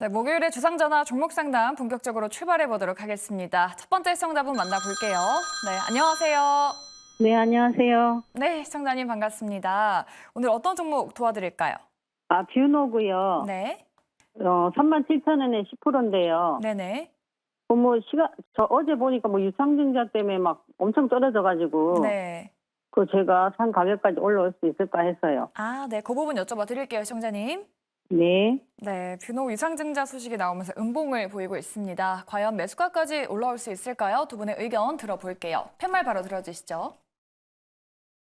네, 목요일에 주상전화 종목 상담 본격적으로 출발해 보도록 하겠습니다. 첫 번째 시청자분 만나볼게요. 네, 안녕하세요. 네, 안녕하세요. 네, 시청자님 반갑습니다. 오늘 어떤 종목 도와드릴까요? 뷰노고요. 네, 37,000원에 10%인데요. 네네. 저 어제 보니까 유상증자 때문에 막 엄청 떨어져가지고, 네. 제가 산 가격까지 올라올 수 있을까 해서요. 네, 그 부분 여쭤봐 드릴게요, 시청자님. 네. 네, 뷰노 유상증자 소식이 나오면서 음봉을 보이고 있습니다. 과연 매수가까지 올라올 수 있을까요? 두 분의 의견 들어볼게요. 팻말 바로 들어주시죠.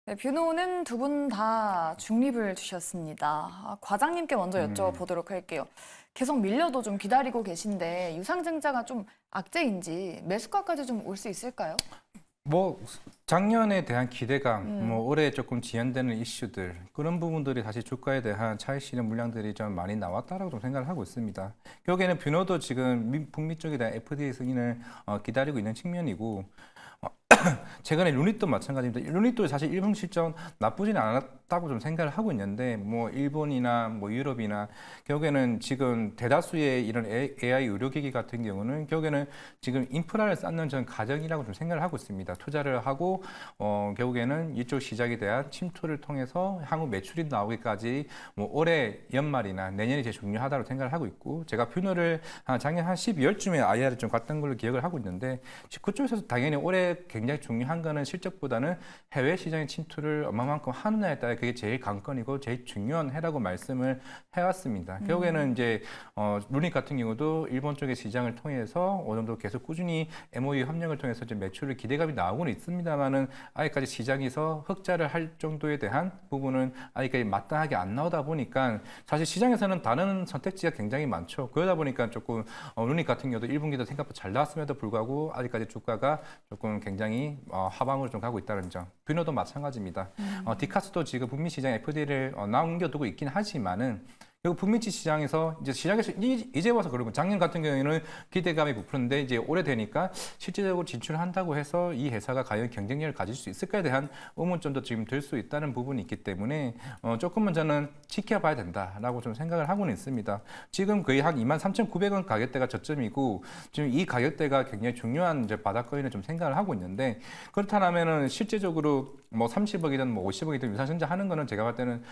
네, 뷰노는 두 분 다 중립을 주셨습니다. 과장님께 먼저 여쭤보도록 할게요. 계속 밀려도 좀 기다리고 계신데 유상증자가 좀 악재인지 매수가까지 좀 올 수 있을까요? 작년에 대한 기대감, 올해 조금 지연되는 이슈들 그런 부분들이 사실 주가에 대한 차익 실현 물량들이 좀 많이 나왔다라고 좀 생각을 하고 있습니다. 결국에는 뷰노도 지금 북미 쪽에 대한 FDA 승인을 기다리고 있는 측면이고. 최근에 루닛도 마찬가지입니다. 루닛도 사실 일본 실적 나쁘진 않았다고 좀 생각을 하고 있는데 일본이나 유럽이나 결국에는 지금 대다수의 이런 AI 의료기기 같은 경우는 결국에는 지금 인프라를 쌓는 전 과정이라고 좀 생각을 하고 있습니다. 투자를 하고 결국에는 이쪽 시장에 대한 침투를 통해서 향후 매출이 나오기까지 올해 연말이나 내년이 제일 중요하다고 생각을 하고 있고, 제가 뷰노를 작년 한 12월쯤에 IR을 좀 갔던 걸로 기억을 하고 있는데, 그쪽에서 당연히 올해 굉장히 중요한 거는 실적보다는 해외 시장의 침투를 얼마만큼 하느냐에 따라 그게 제일 관건이고 제일 중요한 해라고 말씀을 해왔습니다. 결국에는 이제 루닛 같은 경우도 일본 쪽의 시장을 통해서 어느 정도 계속 꾸준히 MOU 협력을 통해서 이제 매출을 기대감이 나오고는 있습니다만은 아직까지 시장에서 흑자를 할 정도에 대한 부분은 아직까지 마땅하게 안 나오다 보니까 사실 시장에서는 다른 선택지가 굉장히 많죠. 그러다 보니까 조금 루닛 같은 경우도 1분기도 생각보다 잘 나왔음에도 불구하고 아직까지 주가가 조금 굉장히 하방으로 좀 가고 있다는 점. 뷰노도 마찬가지입니다. 디카스도 지금 북미 시장 FDA를 남겨두고 있긴 하지만은 그리고 북미 시장에서 시장에서 이제 와서 그러고, 작년 같은 경우에는 기대감이 부푸는데 이제 올해 되니까 실질적으로 진출을 한다고 해서 이 회사가 과연 경쟁력을 가질 수 있을까에 대한 의문점도 지금 들 수 있다는 부분이 있기 때문에 조금은 저는 지켜봐야 된다라고 좀 생각을 하고는 있습니다. 지금 거의 한 23,900원 가격대가 저점이고 지금 이 가격대가 굉장히 중요한 이제 바닥권을 좀 생각을 하고 있는데, 그렇다면은 실제적으로 30억이든 50억이든 유상증자 하는 거는 제가 볼 때는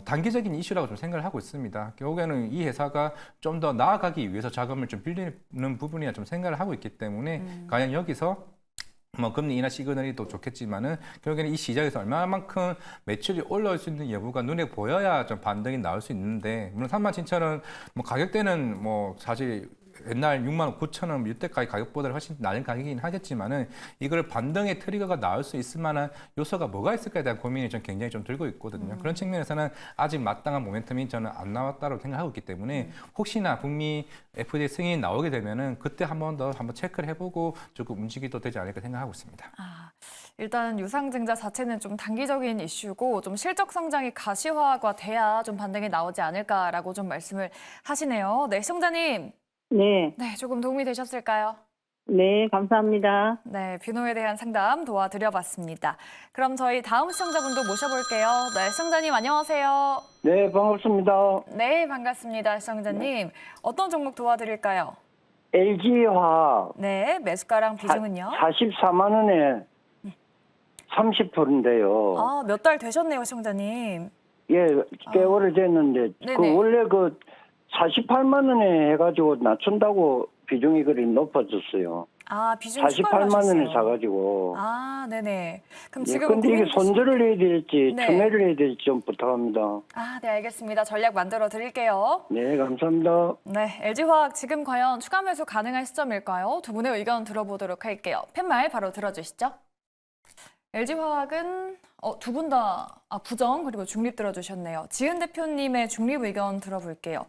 단기적인 이슈라고 좀 생각을 하고 있습니다. 결국에는 이 회사가 좀 더 나아가기 위해서 자금을 좀 빌리는 부분이라 좀 생각을 하고 있기 때문에 과연 여기서 금리 인하 시그널이 또 좋겠지만은 결국에는 이 시장에서 얼마만큼 매출이 올라올 수 있는 여부가 눈에 보여야 좀 반등이 나올 수 있는데, 물론 37,000원 가격대는 사실 옛날 69,000원 이때까지 가격보다 훨씬 낮은 가격이긴 하겠지만은 이걸 반등의 트리거가 나올 수 있을 만한 요소가 뭐가 있을까에 대한 고민이 좀 굉장히 좀 들고 있거든요. 그런 측면에서는 아직 마땅한 모멘텀이 저는 안 나왔다고 생각하고 있기 때문에 혹시나 북미 FDA 승인이 나오게 되면은 그때 한 번 더 체크를 해보고 조금 움직이도 되지 않을까 생각하고 있습니다. 일단 유상증자 자체는 좀 단기적인 이슈고 좀 실적 성장이 가시화가 돼야 좀 반등이 나오지 않을까라고 좀 말씀을 하시네요. 네, 시청자님. 네. 네, 조금 도움이 되셨을까요? 네, 감사합니다. 네, 뷰노에 대한 상담 도와드려봤습니다. 그럼 저희 다음 시청자분도 모셔볼게요. 네, 시청자님 안녕하세요. 네, 반갑습니다. 네, 반갑습니다, 시청자님. 어떤 종목 도와드릴까요? LG화학 네, 매수가랑 비중은요? 44만 원에 30%인데요. 몇 달 되셨네요, 시청자님. 예, 꽤 오래됐는데 네네. 원래 48만 원에 해가지고 낮춘다고 비중이 그리 높아졌어요. 비중 추가를 48만 원에 하셨어요. 사가지고. 네네. 그럼 예, 지금 근데 이게 고민 손절을 해야 될지 네. 투매를 해야 될지 좀 부탁합니다. 네, 알겠습니다. 전략 만들어 드릴게요. 네, 감사합니다. 네, LG화학 지금 과연 추가 매수 가능한 시점일까요? 두 분의 의견 들어보도록 할게요. 팻말 바로 들어주시죠. LG화학은 두 분 다 부정 그리고 중립 들어주셨네요. 지은 대표님의 중립 의견 들어볼게요.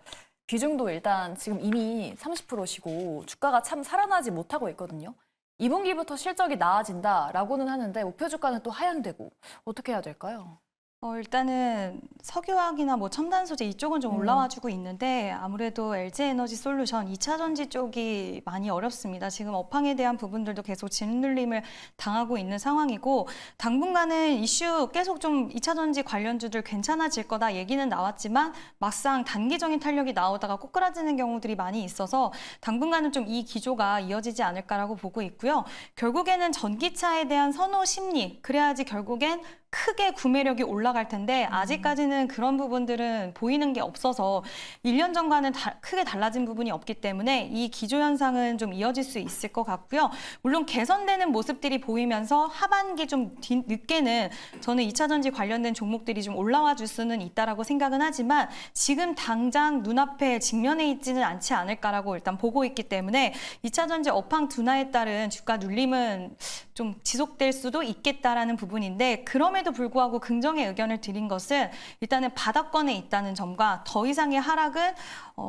비중도 일단 지금 이미 30%시고 주가가 참 살아나지 못하고 있거든요. 2분기부터 실적이 나아진다라고는 하는데 목표 주가는 또 하향되고 어떻게 해야 될까요? 일단은 석유화학이나 뭐 첨단 소재 이쪽은 좀 올라와주고 있는데 아무래도 LG에너지솔루션 2차 전지 쪽이 많이 어렵습니다. 지금 업황에 대한 부분들도 계속 짓눌림을 당하고 있는 상황이고 당분간은 이슈 계속 좀 2차 전지 관련주들 괜찮아질 거다 얘기는 나왔지만 막상 단기적인 탄력이 나오다가 꼬꾸라지는 경우들이 많이 있어서 당분간은 좀 이 기조가 이어지지 않을까라고 보고 있고요. 결국에는 전기차에 대한 선호 심리, 그래야지 결국엔 크게 구매력이 올라갈 텐데 아직까지는 그런 부분들은 보이는 게 없어서 1년 전과는 크게 달라진 부분이 없기 때문에 이 기조 현상은 좀 이어질 수 있을 것 같고요. 물론 개선되는 모습들이 보이면서 하반기 좀 늦게는 저는 2차 전지 관련된 종목들이 좀 올라와 줄 수는 있다라고 생각은 하지만 지금 당장 눈앞에 직면해 있지는 않지 않을까라고 일단 보고 있기 때문에 2차 전지 업황 둔화에 따른 주가 눌림은 좀 지속될 수도 있겠다라는 부분인데 그럼에도 불구하고 긍정의 의견을 드린 것은 일단은 바닥권에 있다는 점과 더 이상의 하락은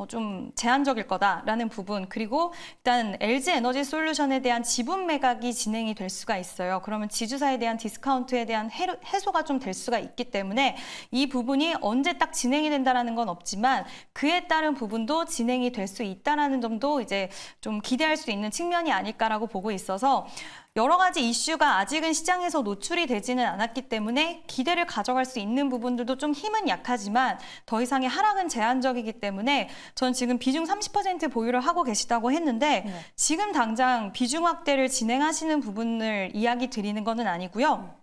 좀 제한적일 거다라는 부분 그리고 일단 LG에너지솔루션에 대한 지분 매각이 진행이 될 수가 있어요. 그러면 지주사에 대한 디스카운트에 대한 해소가 좀 될 수가 있기 때문에 이 부분이 언제 딱 진행이 된다라는 건 없지만 그에 따른 부분도 진행이 될 수 있다라는 점도 이제 좀 기대할 수 있는 측면이 아닐까라고 보고 있어서 여러 가지 이슈가 아직은 시장에서 노출이 되지는 않았기 때문에 기대를 가져갈 수 있는 부분들도 좀 힘은 약하지만 더 이상의 하락은 제한적이기 때문에 전 지금 비중 30% 보유를 하고 계시다고 했는데 지금 당장 비중 확대를 진행하시는 부분을 이야기 드리는 거는 아니고요.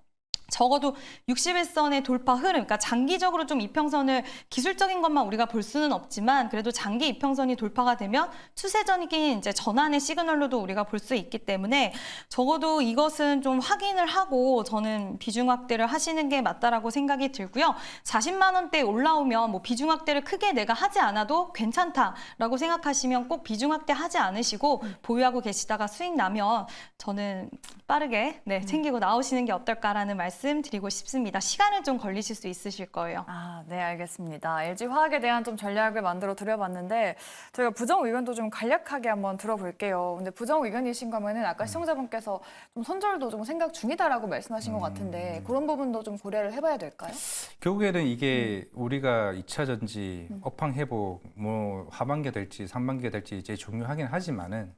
적어도 61선의 돌파 흐름, 그러니까 장기적으로 좀 이평선을 기술적인 것만 우리가 볼 수는 없지만 그래도 장기 이평선이 돌파가 되면 추세적인 이제 전환의 시그널로도 우리가 볼 수 있기 때문에 적어도 이것은 좀 확인을 하고 저는 비중 확대를 하시는 게 맞다라고 생각이 들고요. 40만 원대에 올라오면 뭐 비중 확대를 크게 내가 하지 않아도 괜찮다라고 생각하시면 꼭 비중 확대 하지 않으시고 보유하고 계시다가 수익 나면 저는 빠르게 챙기고 나오시는 게 어떨까라는 말씀 드리고 싶습니다. 시간은 좀 걸리실 수 있으실 거예요. 네, 알겠습니다. LG화학에 대한 좀 전략을 만들어 드려봤는데 저희가 부정 의견도 좀 간략하게 한번 들어볼게요. 근데 부정 의견이신 거면은 아까 시청자분께서 좀 손절도 좀 생각 중이다라고 말씀하신 것 같은데 그런 부분도 좀 고려를 해봐야 될까요? 결국에는 이게 우리가 2차 전지 업황 회복 뭐 하반기가 될지 상반기가 될지 이제 중요하긴 하지만은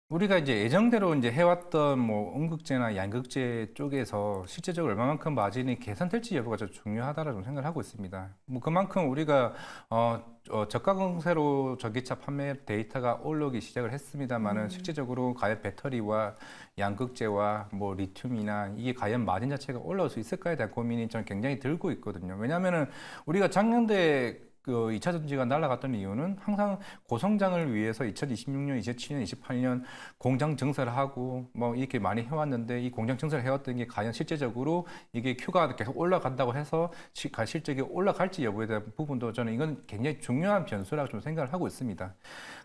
우리가 이제 예정대로 이제 해왔던 뭐 음극재나 양극재 쪽에서 실제적으로 얼마만큼 마진이 개선될지 여부가 좀 중요하다라고 생각을 하고 있습니다. 뭐 그만큼 우리가 저가 공세로 전기차 판매 데이터가 올라오기 시작을 했습니다만은 실제적으로 과연 배터리와 양극재와 뭐 리튬이나 이게 과연 마진 자체가 올라올 수 있을까에 대한 고민이 저는 굉장히 들고 있거든요. 왜냐하면은 우리가 작년도에 그 2차 전지가 날아갔던 이유는 항상 고성장을 위해서 2026년, 27년, 28년 공장 증설을 하고 뭐 이렇게 많이 해왔는데 이 공장 증설을 해왔던 게 과연 실제적으로 이게 Q가 계속 올라간다고 해서 실적이 올라갈지 여부에 대한 부분도 저는 이건 굉장히 중요한 변수라고 좀 생각을 하고 있습니다.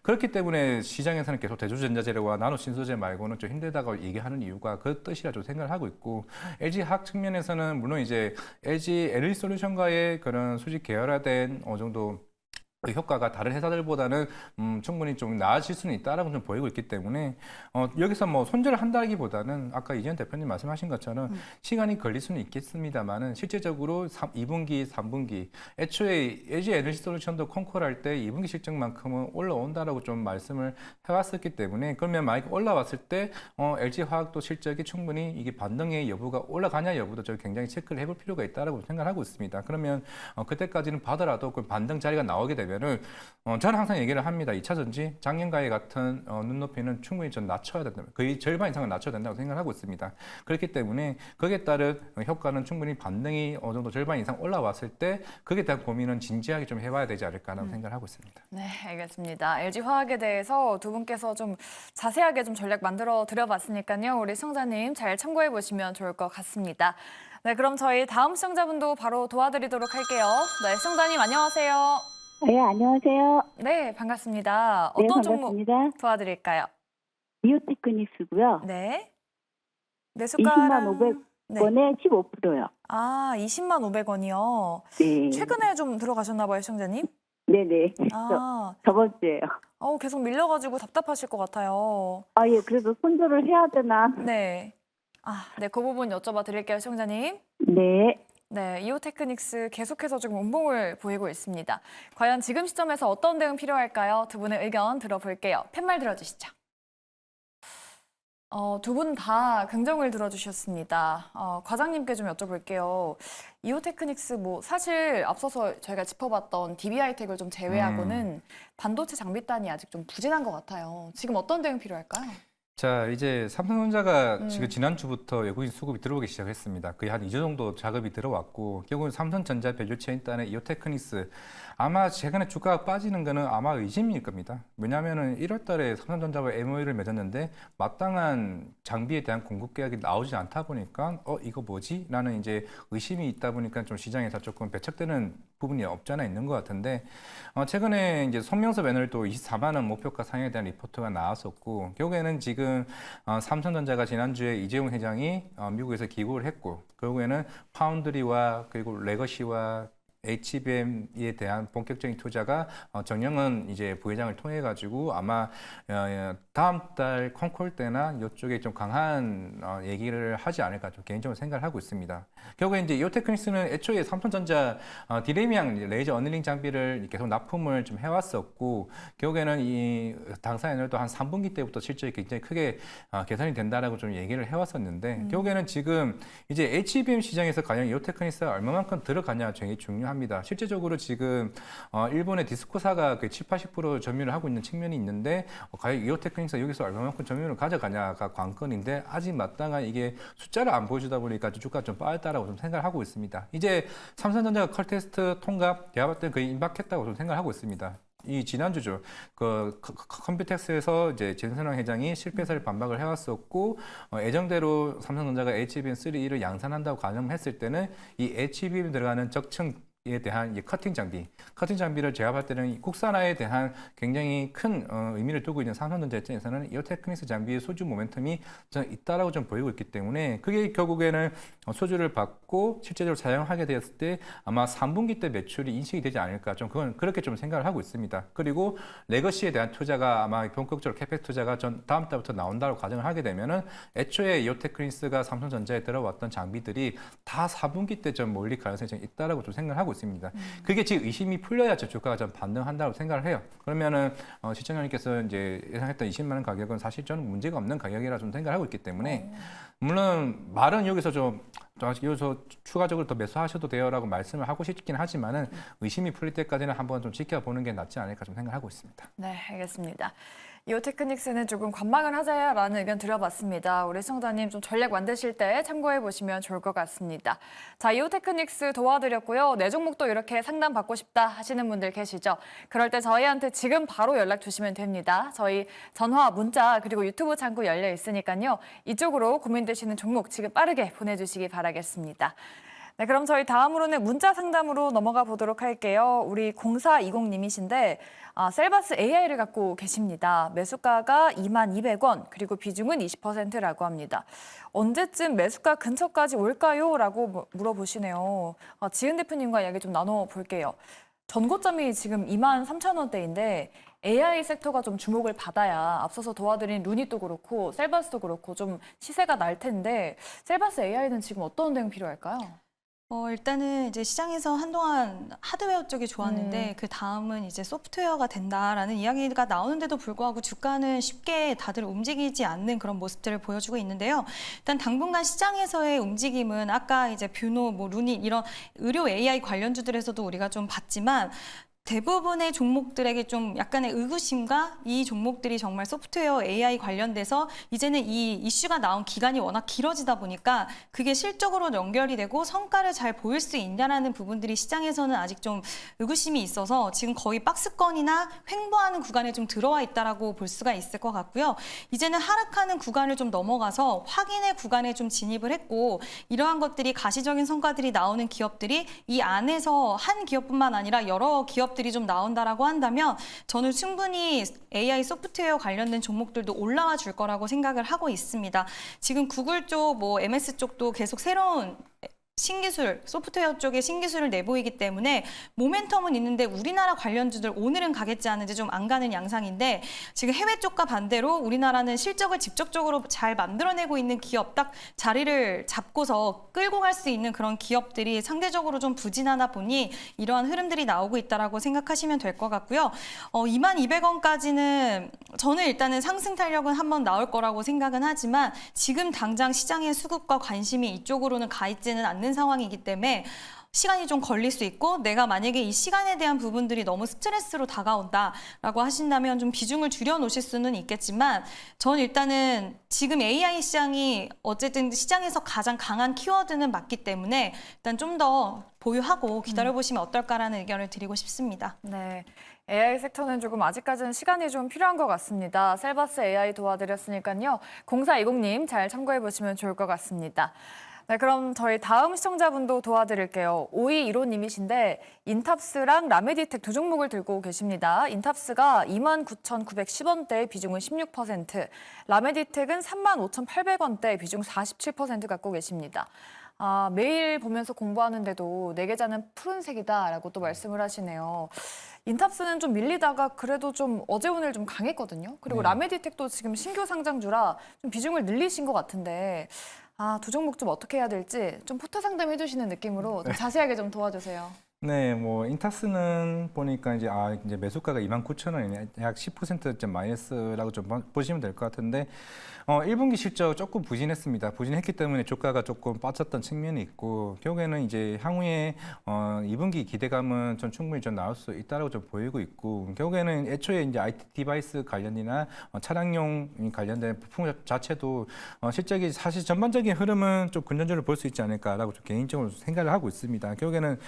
그렇기 때문에 시장에서는 계속 대주전자재료와 나노 신소재 말고는 좀 힘들다고 얘기하는 이유가 그 뜻이라 좀 생각을 하고 있고 LG화학 측면에서는 물론 이제 LG 에너지솔루션과의 그런 수직 계열화된 어느 정도 그 효과가 다른 회사들보다는 충분히 좀 나아질 수는 있다라고 좀 보이고 있기 때문에 여기서 뭐 손절을 한다기보다는 아까 이재현 대표님 말씀하신 것처럼 시간이 걸릴 수는 있겠습니다만은 실제적으로 2분기, 3분기 애초에 LG 에너지솔루션도 콩콜할 때 2분기 실적만큼은 올라온다라고 좀 말씀을 해왔었기 때문에 그러면 만약 올라왔을 때 LG화학도 실적이 충분히 이게 반등의 여부가 올라가냐 여부도 저 굉장히 체크를 해볼 필요가 있다라고 생각하고 있습니다. 그러면 그때까지는 봐더라도 그 반등 자리가 나오게 되면 저는 항상 얘기를 합니다. 2차 전지 작년과의 같은 눈높이는 충분히 좀 낮춰야 된다. 거의 절반 이상은 낮춰야 된다고 생각하고 있습니다. 그렇기 때문에 거기에 따른 효과는 충분히 반등이 어느 정도 절반 이상 올라왔을 때 거기에 대한 고민은 진지하게 좀 해봐야 되지 않을까라는 생각을 하고 있습니다. 네, 알겠습니다. LG화학에 대해서 두 분께서 좀 자세하게 좀 전략 만들어 드려봤으니까요. 우리 시청자님 잘 참고해 보시면 좋을 것 같습니다. 네, 그럼 저희 다음 시청자분도 바로 도와드리도록 할게요. 네, 시청자님 안녕하세요. 네, 안녕하세요. 네, 반갑습니다. 네, 어떤 종목 반갑습니다. 도와드릴까요? 비오테크닉스고요. 네. 20만 매수가랑 500원에 15%요. 20만 500원이요. 네. 최근에 좀 들어가셨나 봐요, 시청자님. 네네. 저번 주에요. 계속 밀려가지고 답답하실 것 같아요. 예, 그래서 손절을 해야 되나? 네. 네, 그 부분 여쭤봐 드릴게요, 시청자님. 네. 네, 이오테크닉스 계속해서 지금 운봉을 보이고 있습니다. 과연 지금 시점에서 어떤 대응 필요할까요? 두 분의 의견 들어볼게요. 팻말 들어주시죠. 두 분 다 긍정을 들어주셨습니다. 과장님께 좀 여쭤볼게요. 이오테크닉스 사실 앞서서 저희가 짚어봤던 DB하이텍을 좀 제외하고는 반도체 장비단이 아직 좀 부진한 것 같아요. 지금 어떤 대응 필요할까요? 자, 이제 삼성전자가 지금 지난주부터 외국인 수급이 들어오기 시작했습니다. 거의 한 2주 정도 작업이 들어왔고, 결국은 삼성전자 밸류체인단의 이오테크닉스 아마 최근에 주가가 빠지는 거는 아마 의심일 겁니다. 왜냐하면은 1월 달에 삼성전자와 MOU를 맺었는데 마땅한 장비에 대한 공급 계약이 나오지 않다 보니까 이거 뭐지? 라는 이제 의심이 있다 보니까 좀 시장에서 조금 배척되는 부분이 없지 않아 있는 것 같은데, 최근에 이제 성명섭 애널도 24만 원 목표가 상향에 대한 리포트가 나왔었고, 결국에는 지금 삼성전자가 지난주에 이재용 회장이 미국에서 귀국을 했고, 결국에는 파운드리와 그리고 레거시와 HBM에 대한 본격적인 투자가 정영은 이제 부회장을 통해 가지고 아마 다음 달 콘콜 때나 이쪽에 좀 강한 얘기를 하지 않을까 좀 개인적으로 생각을 하고 있습니다. 결국에 이제 이오테크닉스는 애초에 삼성전자 디램이랑 레이저 어닝 장비를 계속 납품을 좀 해왔었고, 결국에는 이 당사 애널도 한 3분기 때부터 실적이 굉장히 크게 개선이 된다라고 좀 얘기를 해왔었는데, 결국에는 지금 이제 HBM 시장에서 과연 이오테크닉스가 얼마만큼 들어가냐 굉장히 중요합니다. 실제적으로 지금 일본의 디스코사가 그 70~80% 점유를 하고 있는 측면이 있는데, 과연 이오테크닉스가 여기서 얼마만큼 점유율을 가져가냐가 관건인데, 아직 마땅한 이게 숫자를 안 보여주다 보니까 주가가 좀 빠졌다라고 좀 생각을 하고 있습니다. 이제 삼성전자가 컬테스트 통합 제가 봤을 때 거의 임박했다고 좀 생각을 하고 있습니다. 이 지난주죠. 그 컴퓨텍스에서 이제 전선영 회장이 실패사를 반박을 해왔었고, 예정대로 삼성전자가 HBM3를 양산한다고 가정했을 때는 이 HBM 들어가는 적층 에 대한 커팅 장비를 제가 봤을 때는 국산화에 대한 굉장히 큰 의미를 두고 있는 삼성전자 입장에서는 이오테크닉스 장비의 수주 모멘텀이 좀 있다라고 좀 보이고 있기 때문에, 그게 결국에는 수주를 받고 실제적으로 사용하게 되었을 때 아마 3분기 때 매출이 인식이 되지 않을까, 좀 그건 그렇게 좀 생각을 하고 있습니다. 그리고 레거시에 대한 투자가 아마 본격적으로 캐펙 투자가 다음 달부터 나온다고 가정을 하게 되면은, 애초에 이오테크닉스가 삼성전자에 들어왔던 장비들이 다 4분기 때 좀 몰릴 가능성이 좀 있다라고 좀 생각을 하고 있습니다. 그게 지금 의심이 풀려야 주가가 좀 반등한다고 생각을 해요. 그러면은 시청자님께서 이제 예상했던 20만 원 가격은 사실 저는 문제가 없는 가격이라 좀 생각을 하고 있기 때문에, 물론 말은 여기서 여기서 추가적으로 더 매수하셔도 돼요라고 말씀을 하고 싶긴 하지만은, 의심이 풀릴 때까지는 한번 좀 지켜보는 게 낫지 않을까 좀 생각하고 있습니다. 네, 알겠습니다. 이오테크닉스는 조금 관망을 하자라는 의견 드려봤습니다. 우리 시청자님 좀 전략 만드실 때 참고해 보시면 좋을 것 같습니다. 자, 이오테크닉스 도와드렸고요. 내 종목도 이렇게 상담 받고 싶다 하시는 분들 계시죠? 그럴 때 저희한테 지금 바로 연락 주시면 됩니다. 저희 전화, 문자 그리고 유튜브 창구 열려 있으니까요. 이쪽으로 고민되시는 종목 지금 빠르게 보내주시기 바라겠습니다. 네, 그럼 저희 다음으로는 문자 상담으로 넘어가 보도록 할게요. 우리 0420님이신데 셀바스 AI를 갖고 계십니다. 매수가가 22,200원, 그리고 비중은 20%라고 합니다. 언제쯤 매수가 근처까지 올까요? 라고 물어보시네요. 지은 대표님과 이야기 좀 나눠볼게요. 전고점이 지금 23,000원대인데 AI 섹터가 좀 주목을 받아야 앞서서 도와드린 루니도 그렇고 셀바스도 그렇고 좀 시세가 날 텐데, 셀바스 AI는 지금 어떤 대응 필요할까요? 일단은 이제 시장에서 한동안 하드웨어 쪽이 좋았는데 그 다음은 이제 소프트웨어가 된다라는 이야기가 나오는데도 불구하고 주가는 쉽게 다들 움직이지 않는 그런 모습들을 보여주고 있는데요. 일단 당분간 시장에서의 움직임은 아까 이제 뷰노, 루닛 이런 의료 AI 관련주들에서도 우리가 좀 봤지만, 대부분의 종목들에게 좀 약간의 의구심과 이 종목들이 정말 소프트웨어 AI 관련돼서 이제는 이 이슈가 나온 기간이 워낙 길어지다 보니까 그게 실적으로 연결이 되고 성과를 잘 보일 수 있냐라는 부분들이 시장에서는 아직 좀 의구심이 있어서 지금 거의 박스권이나 횡보하는 구간에 좀 들어와 있다라고 볼 수가 있을 것 같고요. 이제는 하락하는 구간을 좀 넘어가서 확인의 구간에 좀 진입을 했고, 이러한 것들이 가시적인 성과들이 나오는 기업들이 이 안에서 한 기업뿐만 아니라 여러 기업들이 좀 나온다라고 한다면, 저는 충분히 AI 소프트웨어 관련된 종목들도 올라와 줄 거라고 생각을 하고 있습니다. 지금 구글 쪽, MS 쪽도 계속 새로운 신기술, 소프트웨어 쪽에 신기술을 내보이기 때문에 모멘텀은 있는데 우리나라 관련주들 오늘은 가겠지 하는데 좀 안 가는 양상인데 지금 해외 쪽과 반대로 우리나라는 실적을 직접적으로 잘 만들어내고 있는 기업 딱 자리를 잡고서 끌고 갈 수 있는 그런 기업들이 상대적으로 좀 부진하다 보니 이러한 흐름들이 나오고 있다라고 생각하시면 될 것 같고요. 22,200원까지는 저는 일단은 상승 탄력은 한번 나올 거라고 생각은 하지만 지금 당장 시장의 수급과 관심이 이쪽으로는 가 있지는 않는 상황이기 때문에 시간이 좀 걸릴 수 있고 내가 만약에 이 시간에 대한 부분들이 너무 스트레스로 다가온다라고 하신다면 좀 비중을 줄여 놓으실 수는 있겠지만 전 일단은 지금 AI 시장이 어쨌든 시장에서 가장 강한 키워드는 맞기 때문에 일단 좀 더 보유하고 기다려보시면 어떨까라는 의견을 드리고 싶습니다. 네. AI 섹터는 조금 아직까지는 시간이 좀 필요한 것 같습니다. 셀바스 AI 도와드렸으니까요. 0420님 잘 참고해 보시면 좋을 것 같습니다. 네, 그럼 저희 다음 시청자분도 도와드릴게요. 5215님이신데 인탑스랑 라메디텍 두 종목을 들고 계십니다. 인탑스가 29,910원대 비중은 16%, 라메디텍은 35,800원대 비중 47% 갖고 계십니다. 매일 보면서 공부하는데도 내 계좌는 푸른색이다라고 또 말씀을 하시네요. 인탑스는 좀 밀리다가 그래도 좀 어제 오늘 좀 강했거든요. 그리고 네. 라메디텍도 지금 신규 상장주라 좀 비중을 늘리신 것 같은데 두 종목 좀 어떻게 해야 될지 좀 포토 상담해 주시는 느낌으로 좀 자세하게 좀 도와주세요. 네, 뭐 인타스는 보니까 이제 매수가가 29,000원이네. 약 10%점 마이너스라고 좀 보시면 될 것 같은데 1분기 실적 조금 부진했습니다. 부진했기 때문에 주가가 조금 빠졌던 측면이 있고 결국에는 이제 향후에 2분기 기대감은 좀 충분히 좀 나올 수 있다라고 좀 보이고 있고 결국에는 애초에 이제 IT 디바이스 관련이나 차량용 관련된 부품 자체도 실적이 사실 전반적인 흐름은 좀 긍정적으로 볼 수 있지 않을까라고 좀 개인적으로 생각을 하고 있습니다. 결국에는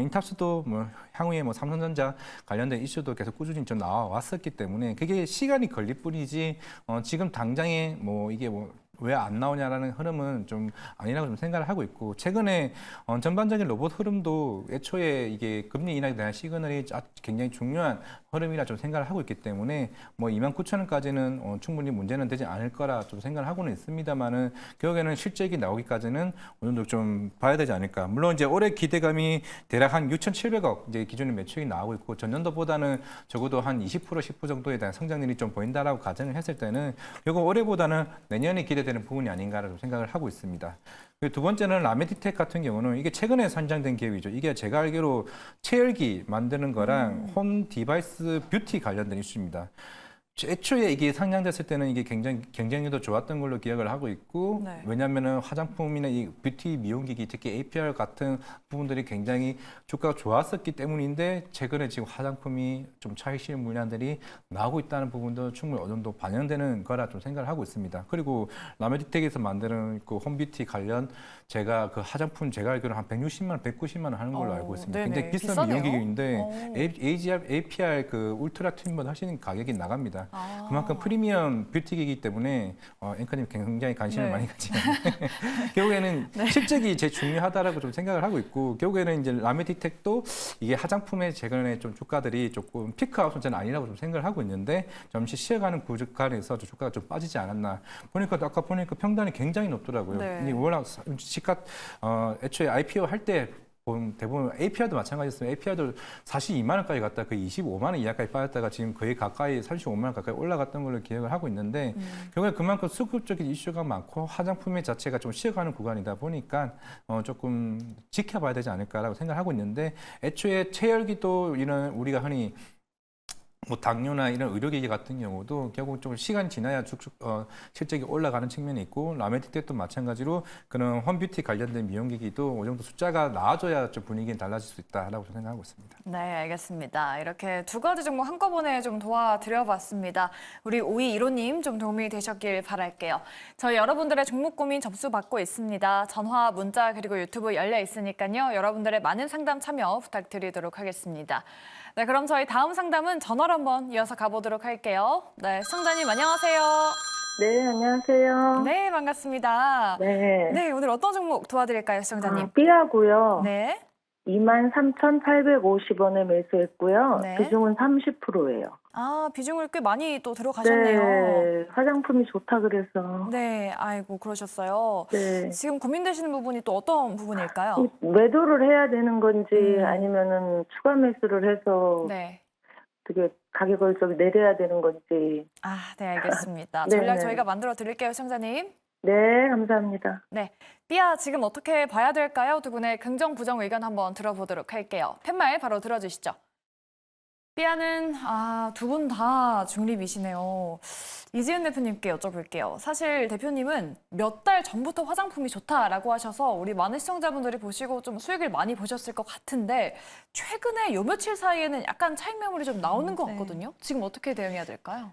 인탑스도 뭐 향후에 뭐 삼성전자 관련된 이슈도 계속 꾸준히 좀 나와왔었기 때문에 그게 시간이 걸릴 뿐이지 지금 당장에 뭐 이게 뭐 왜 안 나오냐라는 흐름은 좀 아니라고 좀 생각을 하고 있고 최근에 전반적인 로봇 흐름도 애초에 이게 금리 인하에 대한 시그널이 굉장히 중요한 흐름이라 좀 생각을 하고 있기 때문에 뭐 29,000원까지는 충분히 문제는 되지 않을 거라 좀 생각을 하고는 있습니다만은 결국에는 실적이 나오기까지는 어느 정도 좀 봐야 되지 않을까. 물론 이제 올해 기대감이 대략 한 6,700억 이제 기준의 매출이 나오고 있고 전년도보다는 적어도 한 20% 10% 정도에 대한 성장률이 좀 보인다라고 가정을 했을 때는 결국 올해보다는 내년에 기대되는 부분이 아닌가라고 생각을 하고 있습니다. 두 번째는 라메디텍 같은 경우는 이게 최근에 선정된 기업이죠. 이게 제가 알기로 체열기 만드는 거랑 홈 디바이스 뷰티 관련된 이슈입니다. 애초에 이게 상장됐을 때는 이게 굉장히 경쟁률도 좋았던 걸로 기억을 하고 있고 네. 왜냐하면은 화장품이나 이 뷰티 미용기기 특히 APR 같은 부분들이 굉장히 주가가 좋았었기 때문인데 최근에 지금 화장품이 좀 차익실 물량들이 나오고 있다는 부분도 충분히 어느 정도 반영되는 거라 좀 생각을 하고 있습니다. 그리고 라메디텍에서 만드는 그 홈뷰티 관련 제가 그 화장품 제가 알기로 한 160만 원, 190만 원 하는 걸로 알고 있습니다. 네네. 굉장히 비싼 비싸네요. 미용기기인데 APR 그 울트라 트림먼 하시는 가격이 나갑니다. 그만큼 프리미엄 뷰티기이기 때문에 앵커님 굉장히 관심을 네. 많이 가지고 결국에는 실적이 제일 중요하다라고 좀 생각을 하고 있고 결국에는 이제 라메디텍도 이게 화장품의 최근에 좀 주가들이 조금 피크아웃은 아니라고 좀 생각을 하고 있는데 잠시 쉬어가는 구간에서 주가가 좀 빠지지 않았나 보니까 아까 보니까 평단이 굉장히 높더라고요. 네. 이게 워낙 시가 애초에 IPO 할 때 대부분 APR도 마찬가지였어요. APR도 42만 원까지 갔다 그 25만 원 이하까지 빠졌다가 지금 거의 가까이 35만 원 가까이 올라갔던 걸로 기억을 하고 있는데 결국에 그만큼 수급적인 이슈가 많고 화장품의 자체가 좀 쉬어가는 구간이다 보니까 조금 지켜봐야 되지 않을까라고 생각하고 있는데 애초에 체열기도 이런 우리가 흔히 뭐 당뇨나 이런 의료기기 같은 경우도 결국 좀 시간이 지나야 쭉쭉 실적이 올라가는 측면이 있고 라메디텍도 마찬가지로 그런 홈뷰티 관련된 미용기기도 어느 정도 숫자가 나아져야 좀 분위기는 달라질 수 있다라고 생각하고 있습니다. 네, 알겠습니다. 이렇게 두 가지 종목 한꺼번에 좀 도와드려봤습니다. 우리 5215님 좀 도움이 되셨길 바랄게요. 저희 여러분들의 종목 고민 접수 받고 있습니다. 전화, 문자 그리고 유튜브 열려 있으니까요. 여러분들의 많은 상담 참여 부탁드리도록 하겠습니다. 네, 그럼 저희 다음 상담은 전화로 한번 이어서 가보도록 할게요. 네, 시청자님 안녕하세요. 네, 안녕하세요. 네, 반갑습니다. 네. 네, 오늘 어떤 종목 도와드릴까요, 시청자님? 삐하고요. 네. 23,850원에 매수했고요. 네. 비중은 30%예요. 아, 비중을 꽤 많이 또 들어가셨네요. 네, 화장품이 좋다 그래서. 네, 아이고 그러셨어요. 네. 지금 고민되시는 부분이 또 어떤 부분일까요? 매도를 해야 되는 건지 음. 아니면은 추가 매수를 해서 네. 되게 가격을 좀 내려야 되는 건지. 아, 네, 알겠습니다. 네, 전략 네. 저희가 만들어 드릴게요, 시청자님. 네, 감사합니다. 삐아, 지금 어떻게 봐야 될까요? 두 분의 긍정, 부정 의견 한번 들어보도록 할게요. 팻말 바로 들어주시죠. 삐아는 두 분 다 중립이시네요. 이지은 대표님께 여쭤볼게요. 사실 대표님은 몇 달 전부터 화장품이 좋다라고 하셔서 우리 많은 시청자분들이 보시고 좀 수익을 많이 보셨을 것 같은데 최근에 요 며칠 사이에는 약간 차익 매물이 좀 나오는 것 네. 같거든요. 지금 어떻게 대응해야 될까요?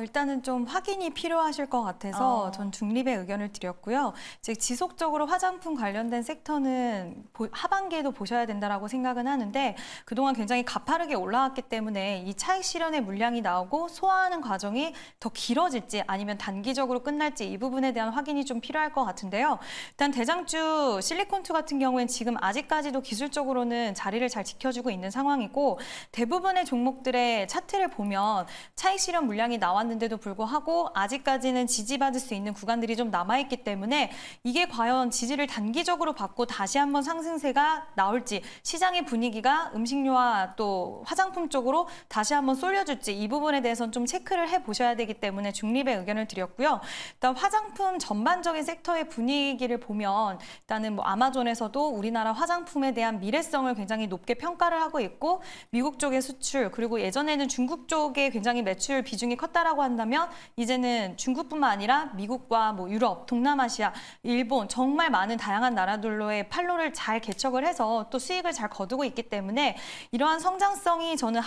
일단은 좀 확인이 필요하실 것 같아서 어. 전 중립의 의견을 드렸고요. 즉 지속적으로 화장품 관련된 섹터는 하반기에도 보셔야 된다라고 생각은 하는데 그동안 굉장히 가파르게 올라왔기 때문에 이 차익 실현의 물량이 나오고 소화하는 과정이 더 길어질지 아니면 단기적으로 끝날지 이 부분에 대한 확인이 좀 필요할 것 같은데요. 일단 대장주 실리콘2 같은 경우엔 지금 아직까지도 기술적으로는 자리를 잘 지켜주고 있는 상황이고 대부분의 종목들의 차트를 보면 차익 실현 물량이 나왔는데도 불구하고 아직까지는 지지받을 수 있는 구간들이 좀 남아있기 때문에 이게 과연 지지를 단기적으로 받고 다시 한번 상승세가 나올지 시장의 분위기가 음식료와 또 화장품 쪽으로 다시 한번 쏠려줄지 이 부분에 대해서는 좀 체크를 해보셔야 되기 때문에 중립의 의견을 드렸고요. 일단 화장품 전반적인 섹터의 분위기를 보면 일단은 뭐 아마존에서도 우리나라 화장품에 대한 미래성을 굉장히 높게 평가를 하고 있고 미국 쪽의 수출 그리고 예전에는 중국 쪽에 굉장히 매출 비중이 컸다라고 한다면 이제는 중국뿐만 아니라 미국과 뭐 유럽, 동남아시아, 일본 정말 많은 다양한 나라들로의 판로를 잘 개척을 해서 또 수익을 잘 거두고 있기 때문에 이러한 성장성이 저는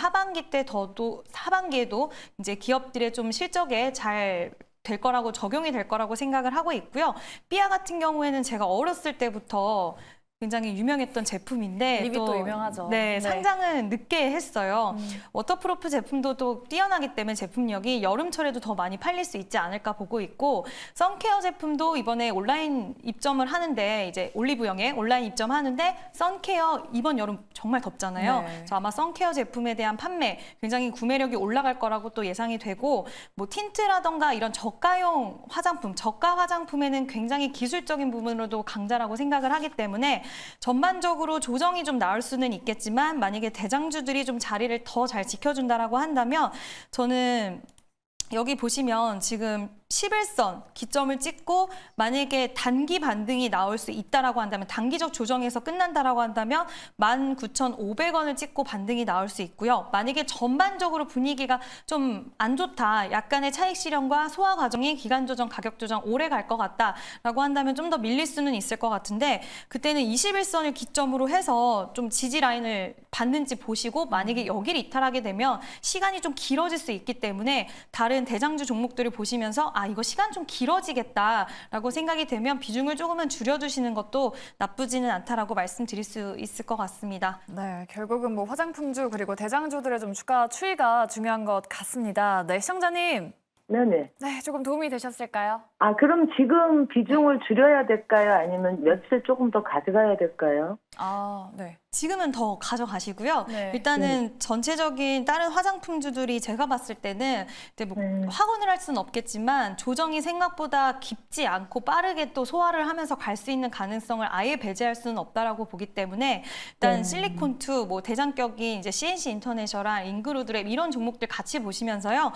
하반기에도 이제 기업들의 좀 실적에 잘 될 거라고 적용이 될 거라고 생각을 하고 있고요. 삐아 같은 경우에는 제가 어렸을 때부터 굉장히 유명했던 제품인데 립이 또 유명하죠. 네, 네. 상장은 늦게 했어요. 워터프루프 제품도 또 뛰어나기 때문에 제품력이 여름철에도 더 많이 팔릴 수 있지 않을까 보고 있고 선케어 제품도 이번에 온라인 입점을 하는데 이제 올리브영에 온라인 입점하는데 선케어 이번 여름 정말 덥잖아요. 네. 그래서 아마 선케어 제품에 대한 판매 굉장히 구매력이 올라갈 거라고 또 예상이 되고 뭐 틴트라던가 이런 저가용 화장품, 저가 화장품에는 굉장히 기술적인 부분으로도 강자라고 생각을 하기 때문에 전반적으로 조정이 좀 나올 수는 있겠지만 만약에 대장주들이 좀 자리를 더 잘 지켜준다라고 한다면 저는 여기 보시면 지금 11선 기점을 찍고 만약에 단기 반등이 나올 수 있다라고 한다면 단기적 조정에서 끝난다라고 한다면 19,500원을 찍고 반등이 나올 수 있고요. 만약에 전반적으로 분위기가 좀 안 좋다. 약간의 차익 실현과 소화 과정이 기간 조정, 가격 조정 오래 갈 것 같다라고 한다면 좀 더 밀릴 수는 있을 것 같은데 그때는 21선을 기점으로 해서 좀 지지 라인을 받는지 보시고 만약에 여기를 이탈하게 되면 시간이 좀 길어질 수 있기 때문에 다른 대장주 종목들을 보시면서 이거 시간 좀 길어지겠다라고 생각이 되면 비중을 조금은 줄여두시는 것도 나쁘지는 않다라고 말씀드릴 수 있을 것 같습니다. 네, 결국은 뭐 화장품주 그리고 대장주들의 좀 주가 추이가 중요한 것 같습니다. 네, 시청자님. 네네. 네, 조금 도움이 되셨을까요? 그럼 지금 비중을 줄여야 될까요? 아니면 며칠 조금 더 가져가야 될까요? 네. 지금은 더 가져가시고요. 네. 일단은 전체적인 다른 화장품주들이 제가 봤을 때는 뭐 확언을 할 수는 없겠지만 조정이 생각보다 깊지 않고 빠르게 또 소화를 하면서 갈 수 있는 가능성을 아예 배제할 수는 없다라고 보기 때문에 일단 실리콘2, 뭐 대장격인 이제 CNC 인터내셔널, 잉그루드랩 이런 종목들 같이 보시면서요.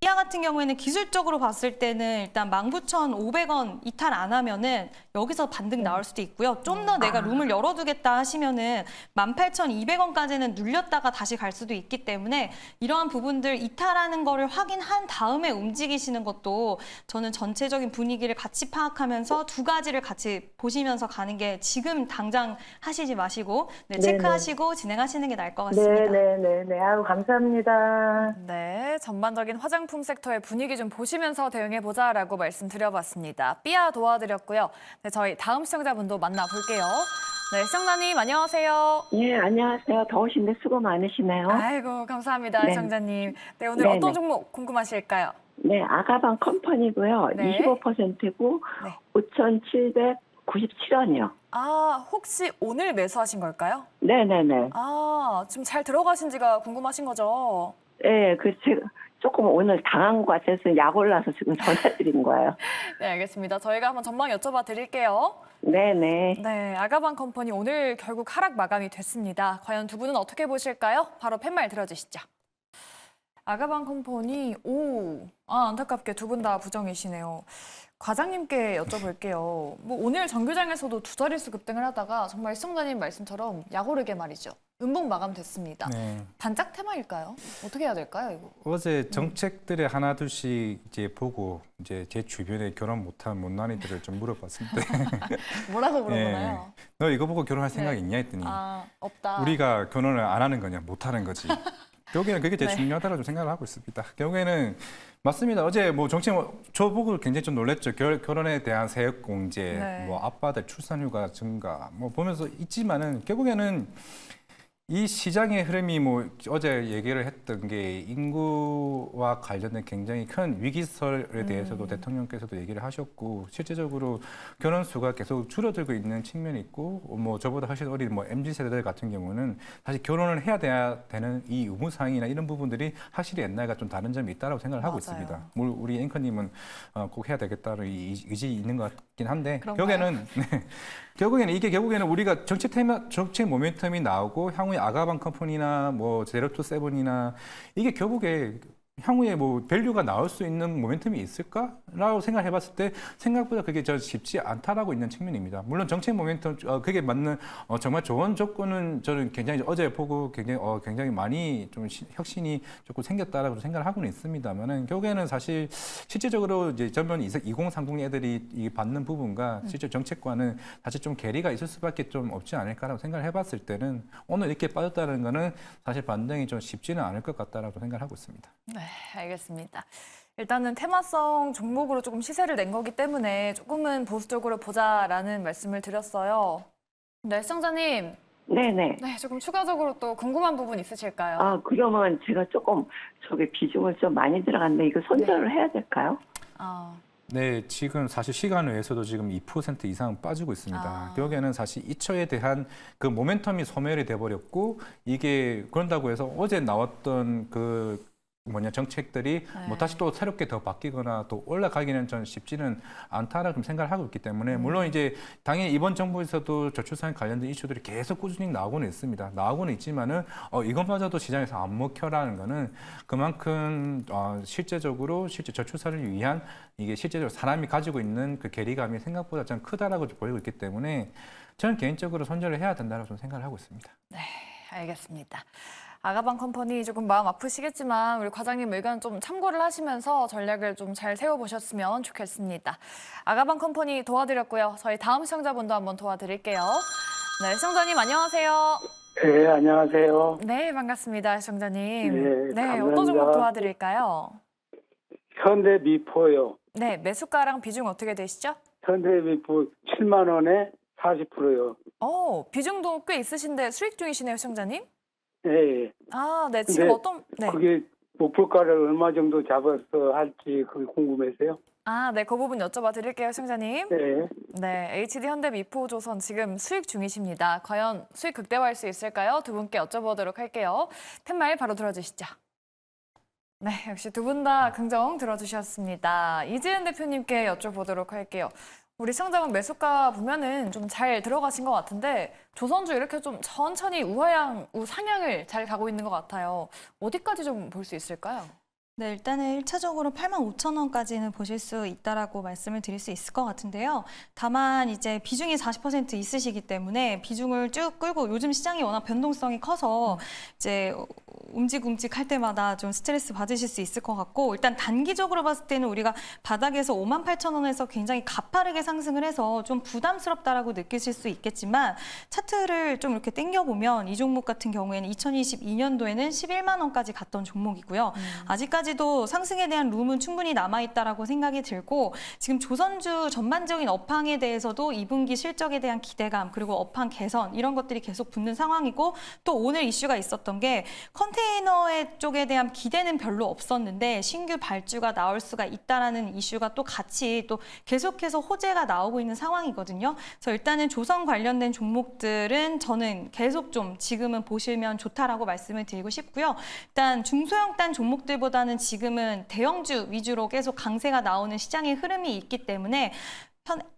삐아 같은 경우에는 기술적으로 봤을 때는 일단 19,500원 이탈 안 하면은 여기서 반등 나올 수도 있고요. 좀 더 내가 룸을 열어두겠다 하시면은 18,200원까지는 눌렸다가 다시 갈 수도 있기 때문에 이러한 부분들 이탈하는 거를 확인한 다음에 움직이시는 것도 저는 전체적인 분위기를 같이 파악하면서 두 가지를 같이 보시면서 가는 게 지금 당장 하시지 마시고 체크하시고 진행하시는 게 나을 것 같습니다. 네네네. 아유, 감사합니다. 네, 전반적인 화장품 섹터의 분위기 좀 보시면서 대응해보자라고 말씀드려봤습니다. 삐아 도와드렸고요. 네, 저희 다음 시청자분도 만나볼게요. 네, 시청자님 안녕하세요. 예, 안녕하세요. 더우신데 수고 많으시네요. 아이고, 감사합니다, 네. 시청자님. 네, 오늘 네네. 어떤 종목 궁금하실까요? 네, 아가방 컴퍼니고요. 네. 25%고 네. 5,797원이요. 혹시 오늘 매수하신 걸까요? 네네네. 지금 잘 들어가신 지가 궁금하신 거죠? 예, 그 제가 조금 오늘 당한 것 같아서 약 올라서 지금 전화드린 거예요. 네, 알겠습니다. 저희가 한번 전망 여쭤봐 드릴게요. 네네. 네, 아가방 컴퍼니 오늘 결국 하락 마감이 됐습니다. 과연 두 분은 어떻게 보실까요? 바로 팻말 들어주시죠. 아가방 컴퍼니, 안타깝게 두 분 다 부정이시네요. 과장님께 여쭤볼게요. 뭐 오늘 정규장에서도 두 자릿수 급등을 하다가 정말 시청자님 말씀처럼 약오르게 말이죠. 음봉 마감됐습니다. 네. 반짝 테마일까요? 어떻게 해야 될까요, 이거? 어제 정책들을 하나둘씩 이제 보고 이제 제 주변에 결혼 못한 못난이들을 좀 물어봤습니다. 뭐라고 물어보나요? 너 이거 보고 결혼할 생각 네. 있냐 했더니 없다. 우리가 결혼을 안 하는 거냐 못 하는 거지. 결국에는 그게 제일 네. 중요하다고 좀 생각을 하고 있습니다. 결국에는 맞습니다. 어제 뭐 정책 저 보고 굉장히 좀 놀랐죠. 결혼에 대한 세액 공제, 네. 뭐 아빠들 출산휴가 증가, 뭐 보면서 있지만은 결국에는 이 시장의 흐름이 뭐 어제 얘기를 했던 게 인구와 관련된 굉장히 큰 위기설에 대해서도 대통령께서도 얘기를 하셨고 실제적으로 결혼 수가 계속 줄어들고 있는 측면이 있고 뭐 저보다 훨씬 어린 뭐 MZ 세대들 같은 경우는 사실 결혼을 해야 되는 이 의무사항이나 이런 부분들이 확실히 옛날과 좀 다른 점이 있다고 생각을 하고 맞아요. 있습니다. 물론 우리 앵커님은 꼭 해야 되겠다는 이 의지 있는 것 같긴 한데 그런가요? 결국에는 우리가 정책 모멘텀이 나오고 향후에 아가방 컴퍼니나 뭐 제로투세븐이나 이게 결국에 향후에 뭐 밸류가 나올 수 있는 모멘텀이 있을까라고 생각해봤을 때 생각보다 그게 저 쉽지 않다라고 있는 측면입니다. 물론 정책 모멘텀 그게 맞는 정말 좋은 조건은 저는 굉장히 어제 보고 굉장히 많이 좀 혁신이 조금 생겼다라고 생각을 하고는 있습니다만은 결국에는 사실 실제적으로 이제 전면 2030 애들이 이 받는 부분과 실제 정책과는 사실 좀 괴리가 있을 수밖에 좀 없지 않을까라고 생각을 해봤을 때는 오늘 이렇게 빠졌다는 거는 사실 반등이 좀 쉽지는 않을 것 같다라고 생각을 하고 있습니다. 네, 알겠습니다. 일단은 테마성 종목으로 조금 시세를 낸 거기 때문에 조금은 보수적으로 보자라는 말씀을 드렸어요. 네, 시청자님. 네네. 네, 조금 추가적으로 또 궁금한 부분 있으실까요? 아, 그러면 제가 조금 저기 비중을 좀 많이 들어갔는데 이거 손절을 해야 될까요? 네, 지금 사실 시간 외에서도 지금 2% 이상 빠지고 있습니다. 결국에는 사실 2초에 대한 그 모멘텀이 소멸이 돼버렸고 이게 그런다고 해서 어제 나왔던 정책들이 뭐 다시 또 새롭게 더 바뀌거나 또 올라가기는 전 쉽지는 않다라고 생각을 하고 있기 때문에 물론 이제 당연히 이번 정부에서도 저출산 관련된 이슈들이 계속 꾸준히 나오고는 있습니다. 나오고는 있지만은 이것마저도 시장에서 안 먹혀라는 거는 그만큼 실제적으로 저출산을 위한 이게 실제적으로 사람이 가지고 있는 그 괴리감이 생각보다 좀 크다라고 보이고 있기 때문에 저는 개인적으로 손절을 해야 된다고 좀 생각을 하고 있습니다. 네, 알겠습니다. 아가방 컴퍼니 조금 마음 아프시겠지만 우리 과장님 의견 좀 참고를 하시면서 전략을 좀 잘 세워보셨으면 좋겠습니다. 아가방 컴퍼니 도와드렸고요. 저희 다음 시청자분도 한번 도와드릴게요. 네, 시청자님 안녕하세요. 네, 안녕하세요. 네, 반갑습니다, 시청자님. 네, 어떤 감사합니다. 종목 도와드릴까요? 현대미포요. 네, 매수가랑 비중 어떻게 되시죠? 현대미포 7만 원에 40%요. 비중도 꽤 있으신데 수익 중이시네요, 시청자님. 네. 네, 지금 근데 네. 그게 목표가를 얼마 정도 잡아서 할지 그게 궁금해서요. 네, 그 부분 여쭤봐 드릴게요, 시청자님. 네. 네, HD 현대미포조선 지금 수익 중이십니다. 과연 수익 극대화할 수 있을까요? 두 분께 여쭤보도록 할게요. 팻말 바로 들어주시죠. 네, 역시 두 분 다 긍정 들어주셨습니다. 이지은 대표님께 여쭤보도록 할게요. 우리 시청자분 매수가 보면은 좀 잘 들어가신 것 같은데 조선주 이렇게 좀 천천히 우상향을 잘 가고 있는 것 같아요. 어디까지 좀 볼 수 있을까요? 네, 일단은 1차적으로 85,000원까지는 보실 수 있다라고 말씀을 드릴 수 있을 것 같은데요. 다만 이제 비중이 40% 있으시기 때문에 비중을 쭉 끌고 요즘 시장이 워낙 변동성이 커서 이제 움직움직 할 때마다 좀 스트레스 받으실 수 있을 것 같고 일단 단기적으로 봤을 때는 우리가 바닥에서 58,000원에서 굉장히 가파르게 상승을 해서 좀 부담스럽다라고 느끼실 수 있겠지만 차트를 좀 이렇게 당겨보면 이 종목 같은 경우에는 2022년도에는 11만 원까지 갔던 종목이고요. 아직까지도 상승에 대한 룸은 충분히 남아있다라고 생각이 들고 지금 조선주 전반적인 업황에 대해서도 2분기 실적에 대한 기대감 그리고 업황 개선 이런 것들이 계속 붙는 상황이고 또 오늘 이슈가 있었던 게 컨테이너 쪽에 대한 기대는 별로 없었는데 신규 발주가 나올 수가 있다라는 이슈가 또 같이 또 계속해서 호재가 나오고 있는 상황이거든요. 그래서 일단은 조선 관련된 종목들은 저는 계속 좀 지금은 보시면 좋다라고 말씀을 드리고 싶고요. 일단 중소형단 종목들보다는 지금은 대형주 위주로 계속 강세가 나오는 시장의 흐름이 있기 때문에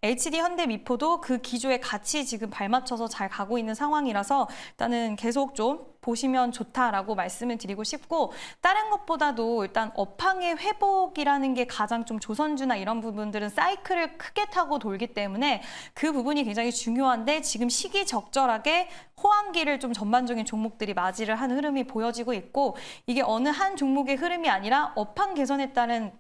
HD 현대미포도 그 기조에 같이 지금 발맞춰서 잘 가고 있는 상황이라서 일단은 계속 좀 보시면 좋다라고 말씀을 드리고 싶고, 다른 것보다도 일단 업황의 회복이라는 게 가장 좀 조선주나 이런 부분들은 사이클을 크게 타고 돌기 때문에 그 부분이 굉장히 중요한데, 지금 시기적절하게 호황기를 좀 전반적인 종목들이 맞이를 하는 흐름이 보여지고 있고, 이게 어느 한 종목의 흐름이 아니라 업황 개선에 따른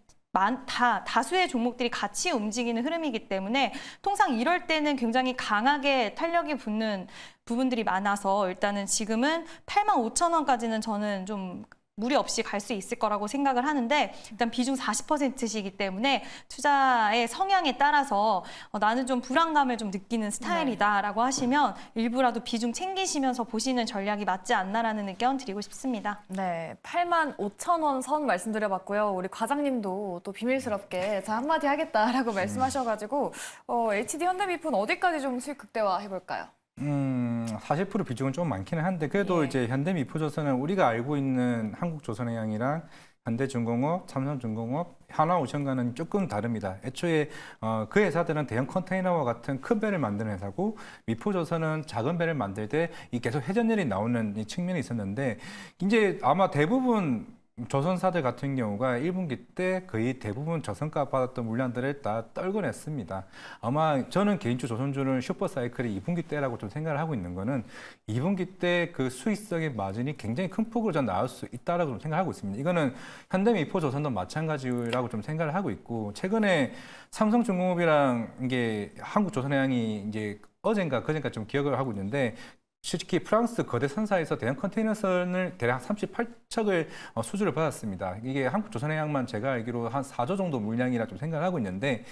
다수의 종목들이 같이 움직이는 흐름이기 때문에 통상 이럴 때는 굉장히 강하게 탄력이 붙는 부분들이 많아서 일단은 지금은 85,000원까지는 저는 좀 무리 없이 갈 수 있을 거라고 생각을 하는데, 일단 비중 40%시기 때문에 투자의 성향에 따라서 나는 좀 불안감을 좀 느끼는 스타일이다라고 하시면 일부라도 비중 챙기시면서 보시는 전략이 맞지 않나라는 의견 드리고 싶습니다. 네, 85,000원 선 말씀드려봤고요. 우리 과장님도 또 비밀스럽게 자 한마디 하겠다라고 말씀하셔가지고 HD 현대미포는 어디까지 좀 수익 극대화 해볼까요? 40% 비중은 좀 많기는 한데, 그래도 예. 이제 현대미포조선은 우리가 알고 있는 한국조선해양이랑 현대중공업, 삼성중공업, 하나오션과는 조금 다릅니다. 애초에 그 회사들은 대형 컨테이너와 같은 큰 배를 만드는 회사고, 미포조선은 작은 배를 만들 때 이 계속 회전율이 나오는 이 측면이 있었는데, 이제 아마 대부분 조선사들 같은 경우가 1분기 때 거의 대부분 저성가 받았던 물량들을 다 떨궈냈습니다. 아마 저는 개인적으로 조선주는 슈퍼사이클이 2분기 때라고 좀 생각을 하고 있는 거는, 2분기 때 그 수익성의 마진이 굉장히 큰 폭으로 전 나올 수 있다라고 좀 생각하고 있습니다. 이거는 현대미포조선도 마찬가지라고 좀 생각을 하고 있고, 최근에 삼성중공업이랑 이게 한국조선해양이 이제 어젠가 그젠가 좀 기억을 하고 있는데, 특히 프랑스 거대 선사에서 대형 컨테이너선을 대략 38척을 수주를 받았습니다. 이게 한국조선해양만 제가 알기로 한 4조 정도 물량이라 좀 생각을 하고 있는데,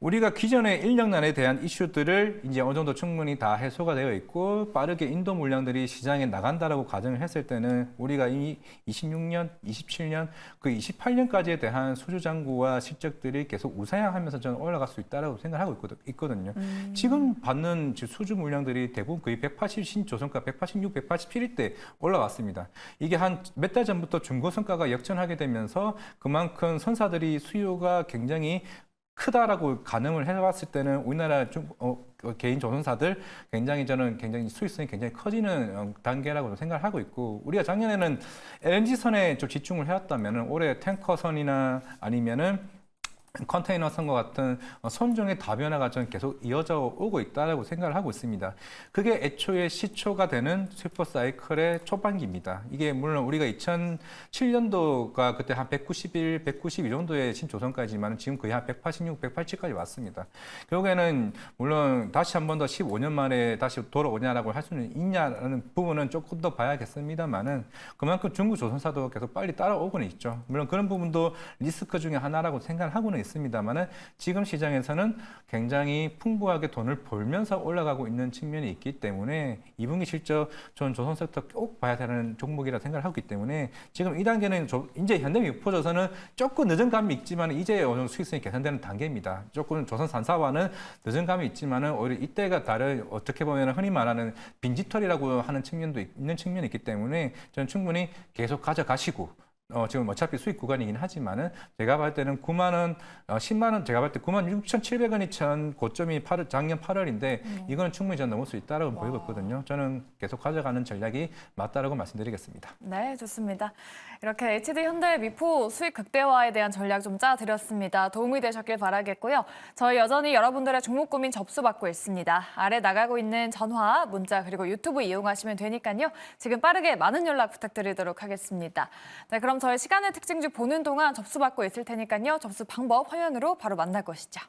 우리가 기존의 인력난에 대한 이슈들을 이제 어느 정도 충분히 다 해소가 되어 있고, 빠르게 인도 물량들이 시장에 나간다라고 가정을 했을 때는 우리가 이 26년, 27년, 그 28년까지에 대한 수주 잔고와 실적들이 계속 우상향하면서 저는 올라갈 수 있다라고 생각하고 있거든요. 지금 받는 수주 물량들이 대부분 거의 180 신조선가 186, 187일 때 올라왔습니다. 이게 한 몇 달 전부터 중고선가가 역전하게 되면서 그만큼 선사들이 수요가 굉장히 크다라고 가늠을 해봤을 때는 우리나라 개인 조선사들 저는 굉장히 수익성이 굉장히 커지는 단계라고 생각을 하고 있고, 우리가 작년에는 LNG선에 좀 집중을 해왔다면 올해 탱커선이나 아니면은 컨테이너선과 같은 선종의 다변화가 저는 계속 이어져 오고 있다고 생각을 하고 있습니다. 그게 애초에 시초가 되는 슈퍼사이클의 초반기입니다. 이게 물론 우리가 2007년도가 그때 한 191, 192 정도의 신조선까지만 지금 거의 한 186, 187까지 왔습니다. 결국에는 물론 다시 한 번 더 15년 만에 다시 돌아오냐라고 할 수는 있냐라는 부분은 조금 더 봐야겠습니다만은, 그만큼 중국 조선사도 계속 빨리 따라오고는 있죠. 물론 그런 부분도 리스크 중에 하나라고 생각을 하고는 있습니다만은, 지금 시장에서는 굉장히 풍부하게 돈을 벌면서 올라가고 있는 측면이 있기 때문에 2분기 실적 전 조선 섹터 꼭 봐야 되는 종목이라 생각을 하고 있기 때문에, 지금 이 단계는 이제 현대미포조선은 조금 늦은 감이 있지만 이제 어느 정도 수익성이 개선되는 단계입니다. 조금 조선 산사와는 늦은 감이 있지만은 오히려 이때가 다른, 어떻게 보면 흔히 말하는 빈집털이라고 하는 측면도 있는 측면이 있기 때문에 저는 충분히 계속 가져가시고, 지금 어차피 수익 구간이긴 하지만은 제가 볼 때는 9만 원, 10만 원, 제가 볼 때 9만 6,700원이 전 고점이 작년 8월인데 이거는 충분히 전 넘을 수 있다라고 보이고 있거든요. 저는 계속 가져가는 전략이 맞다라고 말씀드리겠습니다. 네, 좋습니다. 이렇게 HD 현대미포 수익 극대화에 대한 전략 좀 짜드렸습니다. 도움이 되셨길 바라겠고요. 저희 여전히 여러분들의 종목 고민 접수받고 있습니다. 아래 나가고 있는 전화, 문자 그리고 유튜브 이용하시면 되니까요. 지금 빠르게 많은 연락 부탁드리도록 하겠습니다. 네, 그럼 저희 시간의 특징주 보는 동안 접수받고 있을 테니까요. 접수 방법 화면으로 바로 만날 것이죠.